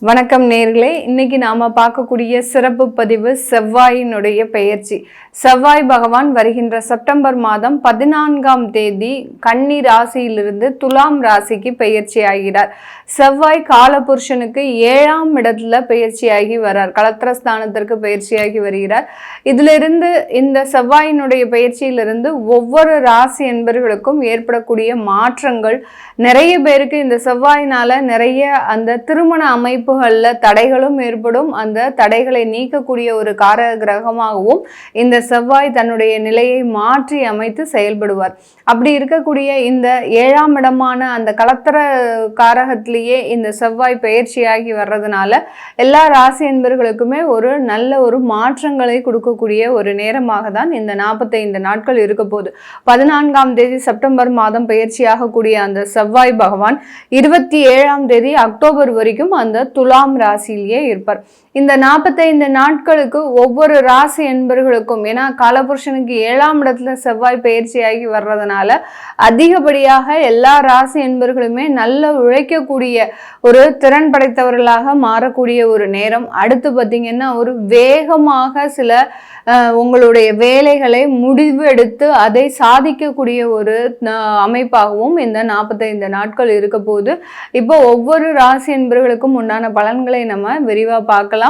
வணக்கம் நேர்களே, இன்னைக்கு நாம பார்க்கக்கூடிய சிறப்பு பதிவு செவ்வாயினுடைய பெயர்ச்சி. செவ்வாய் பகவான் வருகின்ற செப்டம்பர் மாதம் 14ஆம் தேதி கன்னி ராசியிலிருந்து துலாம் ராசிக்கு பெயர்ச்சி ஆகிறார். செவ்வாய் காலபுருஷனுக்கு 7ஆம் இடத்துல பெயர்ச்சியாகி வரார். களத்திரஸ்தானத்திற்கு பெயர்ச்சியாகி வருகிறார். இதிலிருந்து இந்த செவ்வாயினுடைய பெயர்ச்சியிலிருந்து ஒவ்வொரு ராசி என்பவர்களுக்கும் ஏற்படக்கூடிய மாற்றங்கள், நிறைய பேருக்கு இந்த செவ்வாயினால நிறைய அந்த திருமண அமைப்புகள்ல தடைகளும் ஏற்படும். அந்த தடைகளை நீக்கக்கூடிய ஒரு காரக கிரகமாகவும் இந்த செவ்வாய் தன்னுடைய நிலையை மாற்றி அமைத்து செயல்படுவார். அப்படி இருக்கக்கூடிய இந்த 7ஆம் இடமான அந்த களத்திர காரகத்திலேயே இந்த செவ்வாய் பெயர்ச்சியாகி வர்றதுனால எல்லா ராசி என்பவர்களுக்குமே ஒரு நல்ல ஒரு மாற்றங்களை கொடுக்கக்கூடிய ஒரு நேரமாக தான் இந்த 45 நாட்கள் இருக்க போகுது. 14ஆம் தேதி செப்டம்பர் மாதம் பெயர்ச்சியாகக்கூடிய அந்த செவ்வாய் பகவான் 27ஆம் தேதி அக்டோபர் வரைக்கும் அந்த துலாம் ராசியிலேயே இருப்பார். இந்த 45 நாட்களுக்கு ஒவ்வொரு ராசி என்பவர்களுக்கும், ஏன்னா காலபுருஷனுக்கு 7ஆம் இடத்துல செவ்வாய் பயிற்சியாகி வர்றதுனால அதிகப்படியாக எல்லா ராசி என்பவர்களுமே நல்ல உழைக்கக்கூடிய ஒரு திறன் படைத்தவர்களாக மாறக்கூடிய ஒரு நேரம். அடுத்து பார்த்தீங்கன்னா ஒரு வேகமாக சில உங்களுடைய வேலைகளை முடிவு எடுத்து அதை சாதிக்கக்கூடிய ஒரு அமைப்பாகவும் இந்த 45 நாட்கள் இருக்க போது. இப்போ ஒவ்வொரு ராசி என்பவர்களுக்கும் உண்டான பலன்களை நம்ம விரிவாக பார்க்கலாம்.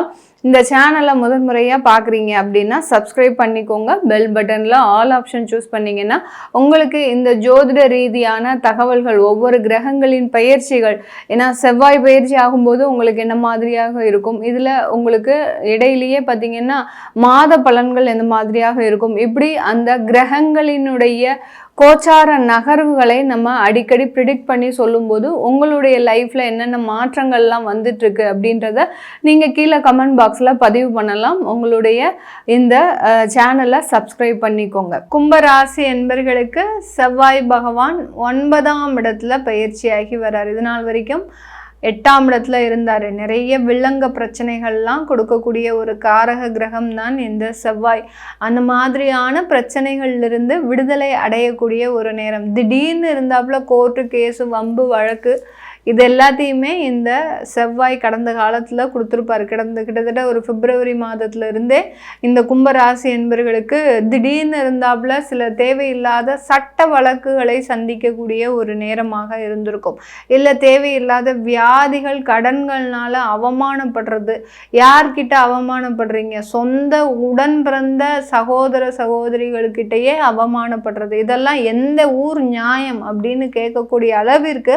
இந்த சேனலை முதன்முறையாக பார்க்குறீங்க அப்படின்னா சப்ஸ்கிரைப் பண்ணிக்கோங்க. பெல் பட்டனில் ஆல் ஆப்ஷன் சூஸ் பண்ணிங்கன்னா உங்களுக்கு இந்த ஜோதிட ரீதியான தகவல்கள், ஒவ்வொரு கிரகங்களின் பயிற்சிகள், ஏன்னா செவ்வாய் பயிற்சி ஆகும்போது உங்களுக்கு என்ன மாதிரியாக இருக்கும், இதில் உங்களுக்கு இடையிலேயே பார்த்தீங்கன்னா மாத பலன்கள் எந்த மாதிரியாக இருக்கும், இப்படி அந்த கிரகங்களினுடைய கோச்சார நகர்வுகளை நம்ம அடிக்கடி ப்ரிடிக்ட் பண்ணி சொல்லும்போது உங்களுடைய லைஃப்பில் என்னென்ன மாற்றங்கள்லாம் வந்துட்டுருக்கு அப்படின்றத நீங்கள் கீழே கமெண்ட் பாக்ஸில் பதிவு பண்ணலாம். உங்களுடைய இந்த சேனலை சப்ஸ்கிரைப் பண்ணிக்கோங்க. கும்பராசி என்பர்களுக்கு செவ்வாய் பகவான் 9ஆம் இடத்துல பயிற்சியாகி வர்றார். இது நாள் வரைக்கும் 8ஆம் இடத்துல இருந்தார். நிறைய வில்லங்க பிரச்சனைகள்லாம் கொடுக்கக்கூடிய ஒரு காரக கிரகம் தான் இந்த செவ்வாய். அந்த மாதிரியான பிரச்சனைகள்லிருந்து விடுதலை அடையக்கூடிய ஒரு நேரம். திடீர்னு இருந்தாப்புல கோர்ட்டு கேஸு வம்பு வழக்கு இது எல்லாத்தையுமே இந்த செவ்வாய் கடந்த காலத்தில் கொடுத்துருப்பார். கிட்டத்தட்ட ஒரு பிப்ரவரி மாதத்துல இருந்தே இந்த கும்பராசி என்பவர்களுக்கு திடீர்னு இருந்தாப்புல சில தேவையில்லாத சட்ட வழக்குகளை சந்திக்கக்கூடிய ஒரு நேரமாக இருந்திருக்கும். இல்லை தேவையில்லாத வியாதிகள், கடன்கள்னால அவமானப்படுறது. யார்கிட்ட அவமானப்படுறீங்க? சொந்த உடன் பிறந்த சகோதர சகோதரிகள்கிட்டயே அவமானப்படுறது. இதெல்லாம் எந்த ஊர் நியாயம் அப்படின்னு கேட்கக்கூடிய அளவிற்கு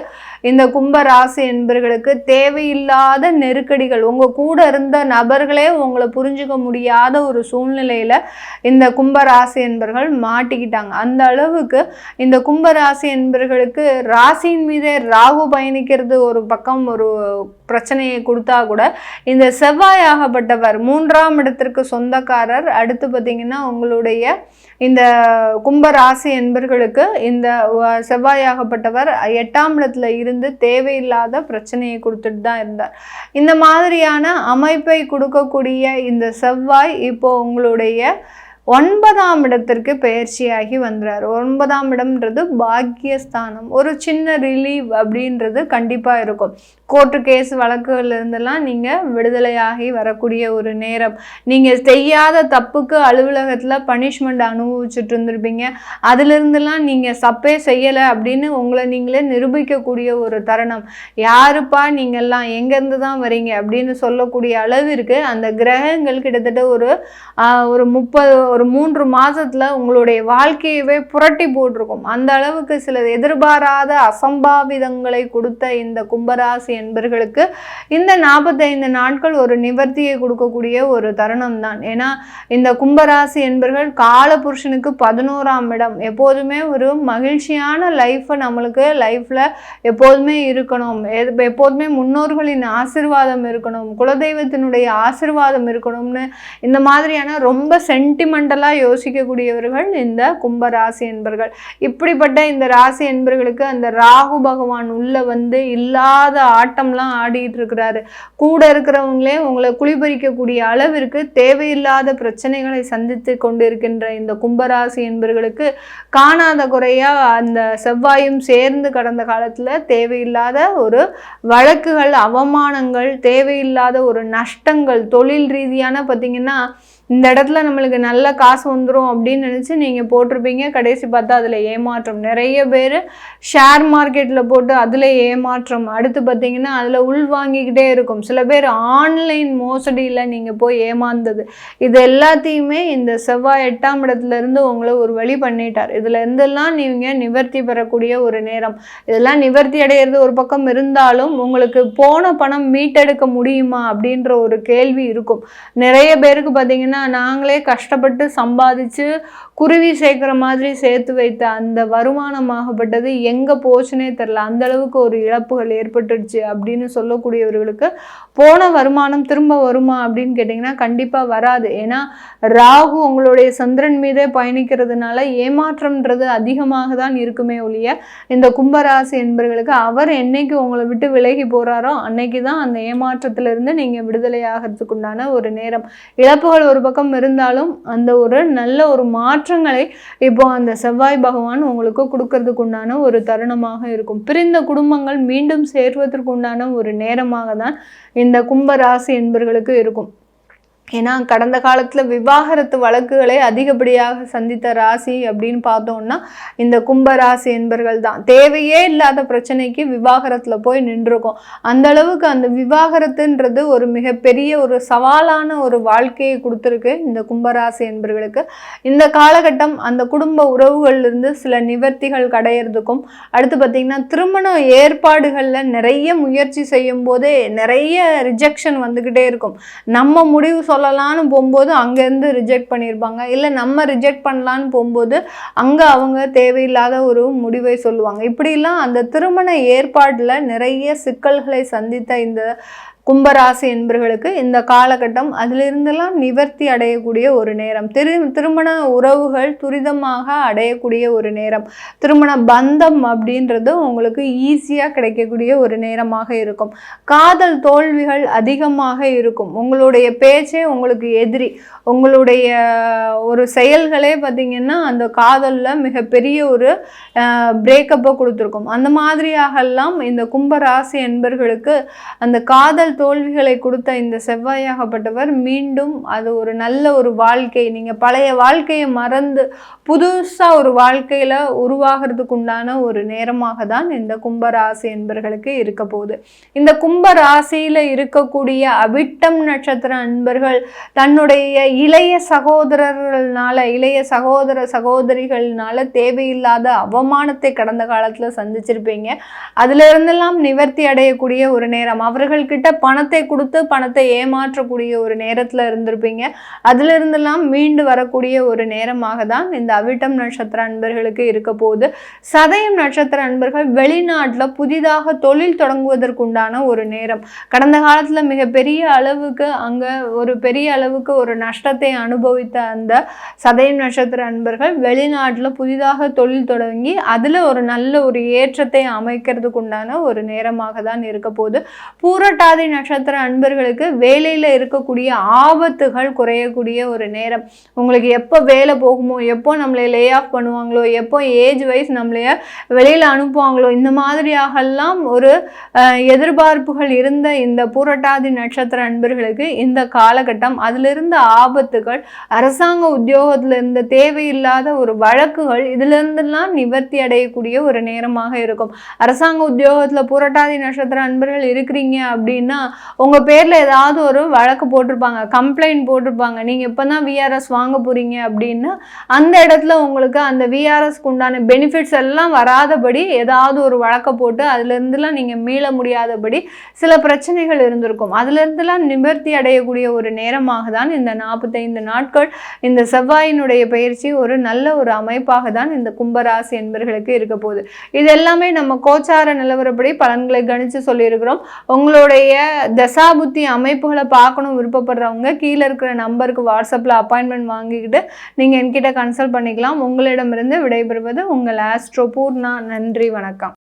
இந்த ராசி என்பவர்களுக்கு தேவையில்லாத நெருக்கடிகள், உங்க கூட இருந்த நபர்களே உங்களை புரிஞ்சுக்க முடியாத ஒரு சூழ்நிலையில இந்த கும்பராசி என்பவர்கள் மாட்டிக்கிட்டாங்க. அந்த அளவுக்கு இந்த கும்பராசி என்பவர்களுக்கு ராசியின் மீதே ராகு பயணிக்கிறது ஒரு பக்கம் ஒரு பிரச்சனையை கொடுத்தா கூட, இந்த செவ்வாய் ஆகப்பட்டவர் 3ஆம் இடத்திற்கு சொந்தக்காரர். அடுத்து பார்த்தீங்கன்னா உங்களுடைய இந்த கும்பராசி என்பவர்களுக்கு இந்த செவ்வாயாகப்பட்டவர் 8ஆம் இடத்துல இருந்து தேவையில்லாத பிரச்சனையை கொடுத்துட்டு தான் இருந்தார். இந்த மாதிரியான அமைப்பை கொடுக்கக்கூடிய இந்த செவ்வாய் இப்போ உங்களுடைய 9ஆம் இடத்திற்கு பெயர்ச்சியாகி வந்துறார். 9ஆம் இடம்ன்றது பாக்கியஸ்தானம். ஒரு சின்ன ரிலீவ் அப்படின்றது கண்டிப்பாக இருக்கும். கோர்ட்டு கேஸ் வழக்குகள் இருந்தெல்லாம் நீங்கள் விடுதலையாகி வரக்கூடிய ஒரு நேரம். நீங்கள் செய்யாத தப்புக்கு அலுவலகத்தில் பனிஷ்மெண்ட் அனுபவிச்சுட்டு இருந்திருப்பீங்க. அதிலிருந்துலாம் நீங்கள் தப்பே செய்யலை அப்படின்னு உங்களை நீங்களே நிரூபிக்கக்கூடிய ஒரு தருணம். யாருப்பா நீங்கள்லாம், எங்கேருந்து தான் வரீங்க அப்படின்னு சொல்லக்கூடிய அளவிற்கு அந்த கிரகங்கள் கிட்டத்தட்ட ஒரு 3 மாதத்துல உங்களுடைய வாழ்க்கையவே புரட்டி போட்டிருக்கும். அந்த அளவுக்கு சில எதிர்பாராத அசம்பாவிதங்களை கொடுத்த இந்த கும்பராசி என்பர்களுக்கு இந்த 45 நாட்கள் ஒரு நிவர்த்தியை கொடுக்கக்கூடிய ஒரு தருணம் தான். ஏன்னா இந்த கும்பராசி என்பர்கள் காலபுருஷனுக்கு 11ஆம் இடம். எப்போதுமே ஒரு மகிழ்ச்சியான லைஃப்பை நம்மளுக்கு லைஃப்ல எப்போதுமே இருக்கணும், எப்போதுமே முன்னோர்களின் ஆசிர்வாதம் இருக்கணும், குலதெய்வத்தினுடைய ஆசிர்வாதம் இருக்கணும்னு இந்த மாதிரியான ரொம்ப சென்டிமெண்ட் சென்டிமெண்டலாக யோசிக்கக்கூடியவர்கள் இந்த கும்ப ராசி என்பர்கள். இப்படிப்பட்ட இந்த ராசி என்பர்களுக்கு அந்த ராகு பகவான் உள்ள வந்து இல்லாத ஆட்டம்லாம் ஆடிட்டு இருக்கிறாரு. கூட இருக்கிறவங்களே உங்களை குளிபறிக்கக்கூடிய அளவிற்கு தேவையில்லாத பிரச்சனைகளை சந்தித்து கொண்டிருக்கின்ற இந்த கும்பராசி என்பர்களுக்கு காணாத குறையா அந்த செவ்வாயும் சேர்ந்து கடந்த காலத்துல தேவையில்லாத ஒரு வழக்குகள், அவமானங்கள், தேவையில்லாத ஒரு நஷ்டங்கள், தொழில் ரீதியான பார்த்தீங்கன்னா இந்த இடத்துல நம்மளுக்கு நல்ல காசு வந்துடும் அப்படின்னு நினச்சி நீங்கள் போட்டிருப்பீங்க. கடைசி பார்த்தா அதில் ஏமாற்றம். நிறைய பேர் ஷேர் மார்க்கெட்டில் போட்டு அதில் ஏமாற்றம். அடுத்து பார்த்தீங்கன்னா அதில் உள்வாங்கிக்கிட்டே இருக்கும். சில பேர் ஆன்லைன் மோசடியில் நீங்கள் போய் ஏமாந்தது. இது எல்லாத்தையுமே இந்த செவ்வாய் 8ஆம் இடத்துலேருந்து உங்களை ஒரு வழி பண்ணிட்டார். இதில் இருந்தெல்லாம் நீங்கள் நிவர்த்தி பெறக்கூடிய ஒரு நேரம். இதெல்லாம் நிவர்த்தி அடைகிறது ஒரு பக்கம் இருந்தாலும் உங்களுக்கு போன பணம் மீட்டெடுக்க முடியுமா அப்படின்ற ஒரு கேள்வி இருக்கும். நிறைய பேருக்கு பார்த்தீங்கன்னா நாங்களே கஷ்டப்பட்டு சம்பாதிச்சு குருவி சேர்க்கிற மாதிரி சேர்த்து வைத்த அந்த வருமானமாகப்பட்டது எங்கே போச்சுனே தெரில, அந்த அளவுக்கு ஒரு இழப்புகள் ஏற்பட்டுடுச்சு அப்படின்னு சொல்லக்கூடியவர்களுக்கு போன வருமானம் திரும்ப வருமா அப்படின்னு கேட்டிங்கன்னா கண்டிப்பாக வராது. ஏன்னா ராகு உங்களுடைய சந்திரன் மீதே பயணிக்கிறதுனால ஏமாற்றம்ன்றது அதிகமாக தான் இருக்குமே ஒழிய இந்த கும்பராசி என்பவர்களுக்கு அவர் என்னைக்கு உங்களை விட்டு விலகி போகிறாரோ அன்னைக்கு தான் அந்த ஏமாற்றத்திலிருந்து நீங்கள் விடுதலை ஆகிறதுக்கு உண்டான ஒரு நேரம். இழப்புகள் ஒரு பக்கம் இருந்தாலும் அந்த ஒரு நல்ல ஒரு மாற்றங்களை இப்போ அந்த செவ்வாய் பகவான் உங்களுக்கு கொடுக்கறதுக்கு உண்டான ஒரு தருணமாக இருக்கும். பிரிந்த குடும்பங்கள் மீண்டும் சேர்வதற்கு உண்டான ஒரு நேரமாக தான் இந்த கும்ப ராசி என்பவர்களுக்கு இருக்கும். ஏன்னா கடந்த காலத்தில் விவாகரத்து வழக்குகளை அதிகப்படியாக சந்தித்த ராசி அப்படின்னு பார்த்தோம்னா இந்த கும்ப ராசி என்பர்கள் தான். தேவையே இல்லாத பிரச்சனைக்கு விவாகரத்தில் போய் நின்றுருக்கும். அந்த அளவுக்கு அந்த விவாகரத்துன்றது ஒரு மிகப்பெரிய ஒரு சவாலான ஒரு வாழ்க்கையை கொடுத்துருக்கு இந்த கும்பராசி என்பர்களுக்கு. இந்த காலகட்டம் அந்த குடும்ப உறவுகள்லேருந்து சில நிவர்த்திகள் கடையிறதுக்கும், அடுத்து பார்த்திங்கன்னா திருமண ஏற்பாடுகளில் நிறைய முயற்சி செய்யும் போதே நிறைய ரிஜெக்ஷன் வந்துக்கிட்டே இருக்கும். நம்ம முடிவு சொல்லலான்னு போகும்போது அங்கேருந்து ரிஜெக்ட் பண்ணியிருப்பாங்க, இல்லை நம்ம ரிஜெக்ட் பண்ணலான்னு போகும்போது அங்கே அவங்க தேவையில்லாத ஒரு முடிவை சொல்லுவாங்க. இப்படிலாம் அந்த திருமண ஏற்பாட்டில் நிறைய சிக்கல்களை சந்தித்த இந்த கும்பராசி என்பர்களுக்கு இந்த காலகட்டம் அதிலிருந்தெல்லாம் நிவர்த்தி அடையக்கூடிய ஒரு நேரம். திருமண உறவுகள் துரிதமாக அடையக்கூடிய ஒரு நேரம். திருமண பந்தம் அப்படின்றது உங்களுக்கு ஈஸியாக கிடைக்கக்கூடிய ஒரு நேரமாக இருக்கும். காதல் தோல்விகள் அதிகமாக இருக்கும். உங்களுடைய பேச்சே உங்களுக்கு எதிரி. உங்களுடைய ஒரு செயல்களே பார்த்திங்கன்னா அந்த காதலில் மிகப்பெரிய ஒரு பிரேக்கப்பை கொடுத்துருக்கும். அந்த மாதிரியாகலாம் இந்த கும்பராசி என்பர்களுக்கு அந்த காதல் தோல்விகளை கொடுத்த இந்த செவ்வாயாகப்பட்டவர் மீண்டும் அது ஒரு நல்ல ஒரு வாழ்க்கை, நீங்கள் பழைய வாழ்க்கையை மறந்து புதுசாக ஒரு வாழ்க்கையில் உருவாகிறதுக்கு உண்டான ஒரு நேரமாக தான் இந்த கும்பராசி என்பர்களுக்கு இருக்க போகுது. இந்த கும்பராசியில் இருக்கக்கூடிய அவிட்டம் நட்சத்திர அன்பர்கள் தன்னுடைய இளைய சகோதரர்கள்னால, இளைய சகோதர சகோதரிகள்னால தேவையில்லாத அவமானத்தை கடந்த காலத்தில் சந்திச்சிருப்பீங்க. அதுல இருந்தெல்லாம் நிவர்த்தி அடையக்கூடிய ஒரு நேரம். அவர்கள்கிட்ட பணத்தை கொடுத்து பணத்தை ஏமாற்றக்கூடிய ஒரு நேரத்தில் இருந்திருப்பீங்க. அதுல இருந்தெல்லாம் மீண்டு வரக்கூடிய ஒரு நேரமாக தான் இந்த அவிட்டம் நட்சத்திர அன்பர்களுக்கு இருக்க போகுது. சதயம் நட்சத்திர அன்பர்கள் வெளிநாட்டில் புதிதாக தொழில் தொடங்குவதற்குண்டான ஒரு நேரம். கடந்த காலத்தில் மிகப்பெரிய அளவுக்கு அங்கே ஒரு பெரிய அளவுக்கு ஒரு நஷ்டத்தை அனுபவித்த அந்த சதயம் நட்சத்திர அன்பர்கள் வெளிநாட்டில் புதிதாக தொழில் தொடங்கி அதில் ஒரு நல்ல ஒரு ஏற்றத்தை அமைக்கிறதுக்கு உண்டான ஒரு நேரமாக தான் இருக்க போகுது. பூரட்டாதி நட்சத்திர அன்பர்களுக்கு வேலையில் இருக்கக்கூடிய ஆபத்துகள் குறையக்கூடிய ஒரு நேரம். உங்களுக்கு எப்போ வேலை போகுமோ, எப்போ நம்மளை லே ஆஃப் பண்ணுவாங்களோ, எப்போ ஏஜ் வைஸ் நம்மளைய வெளியில் அனுப்புவாங்களோ, இந்த மாதிரியாகலாம் ஒரு எதிர்பார்ப்புகள் இருந்த இந்த பூரட்டாதி நட்சத்திர அன்பர்களுக்கு இந்த காலகட்டம் அதிலிருந்த ஆபத்துகள், அரசாங்க உத்தியோகத்தில் இருந்த தேவையில்லாத ஒரு வழக்குகள், இதிலிருந்தெல்லாம் நிவர்த்தி அடையக்கூடிய ஒரு நேரமாக இருக்கும். அரசாங்க உத்தியோகத்தில் பூரட்டாதி நட்சத்திர அன்பர்கள் இருக்கிறீங்க அப்படின்னா உங்கள் பேரில் ஏதாவது ஒரு வழக்கு போட்டிருப்பாங்க, கம்ப்ளைண்ட் போட்டிருப்பாங்க. நீங்கள் இப்போ தான் விஆர்எஸ் வாங்க போகிறீங்க அப்படின்னு அந்த இடத்துல உங்களுக்கு அந்த விஆர்எஸ்க்கு உண்டான பெனிஃபிட்ஸ் எல்லாம் வராதபடி ஏதாவது ஒரு வழக்கை போட்டு அதுலேருந்துலாம் நீங்கள் மீள முடியாதபடி சில பிரச்சனைகள் இருந்திருக்கும். அதுலேருந்துலாம் நிவர்த்தி அடையக்கூடிய ஒரு நேரமாக தான் இந்த 45 நாட்கள் இந்த செவ்வாயினுடைய பயிற்சி ஒரு நல்ல ஒரு அமைப்பாக தான் இந்த கும்பராசி என்பர்களுக்கு இருக்க போகுது. இது எல்லாமே நம்ம கோச்சார நிலவரப்படி பலன்களை கணித்து சொல்லியிருக்கிறோம். உங்களுடைய தசாபுத்தி அமைப்புகளை பார்க்கணும் விருப்பப்படுறவங்க கீழே இருக்கிற நம்பருக்கு வாட்ஸ்அப்பில் அப்பாயின்மெண்ட் வாங்கிக்கிட்டு நீங்கள் என்கிட்ட கன்சல்ட் பண்ணிக்கலாம். உங்களிடமிருந்து விடைபெறுவது உங்கள் ஆஸ்ட்ரோ பூர்ணா. நன்றி, வணக்கம்.